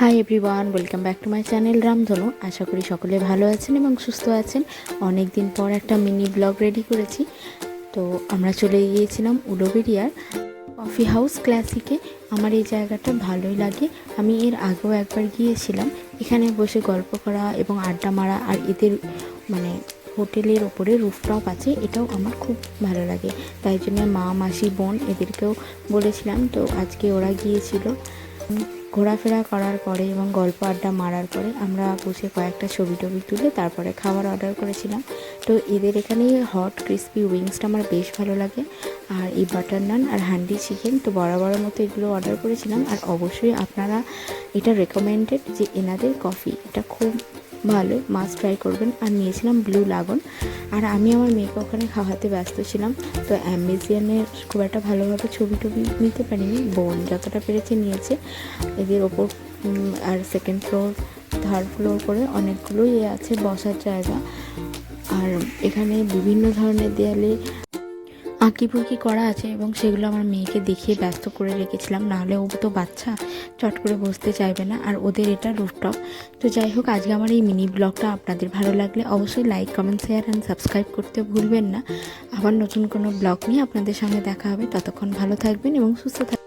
Hi everyone, welcome back to my channel রামধনু। আশা করি সকলে ভালো আছেন এবং সুস্থ আছেন। অনেক দিন পর একটা মিনি ব্লগ রেডি করেছি। তো আমরা চলে গিয়েছিলাম উলুবেড়িয়ার কফি হাউস ক্লাসিকে। আমার এই জায়গাটা ভালোই লাগে, আমি এর আগেও একবার গিয়েছিলাম। এখানে বসে গল্প করা এবং আড্ডা মারা, আর এদের হোটেলের ওপরে রুফটপ আছে, এটাও আমার খুব ভালো লাগে। তাই জন্য মা, মাসি, বোন এদেরকেও বলেছিলাম। তো আজকে ওরা গিয়েছিল। ঘোরাফেরা করার পরে এবং গল্প আড্ডা মারার পরে আমরা বসে কয়েকটা ছবি টবি তুলে তারপরে খাবার অর্ডার করেছিলাম। তো এদের এখানে হট ক্রিস্পি উইংসটা আমার বেশ ভালো লাগে, আর এই বাটার নান আর হ্যান্ডি চিকেন তো বরাবরের মতো এগুলো অর্ডার করেছিলাম। আর অবশ্যই আপনারা এটা রেকমেন্ডেড যে এনাদের কফি এটা খুব ভালো, মাস্ট ট্রাই করবেন। আর নিয়েছিলাম ব্লু লাগন। আর আমি আমার মেয়েকে ওখানে খাওয়াতে ব্যস্ত ছিলাম, তো অ্যাম্বিজিয়ানের খুব একটা ভালোভাবে ছবি টবি নিতে পারিনি। বোন যতটা পেরেছে নিয়েছে। এদের ওপর আর সেকেন্ড ফ্লোর, থার্ড ফ্লোর করে অনেকগুলোই আছে বসার জায়গা। আর এখানে বিভিন্ন ধরনের দেয়ালে আঁকিবুকি করা আছে এবং সেগুলো আমার মেয়েকে দেখিয়ে ব্যস্ত করে রেখেছিলাম, নাহলে ও তো বাচ্চা, চট করে বসতে চাইবে না। আর ওদের এটা রুফটপ। তো যাই হোক, আজকে আমার এই মিনি ব্লগটা আপনাদের ভালো লাগলে অবশ্যই like, comment, share and subscribe করতে ভুলবেন না। আবার নতুন কোনো ব্লগ নিয়ে আপনাদের সঙ্গে দেখা হবে। ততক্ষণ ভালো থাকবেন এবং সুস্থ থাকবেন।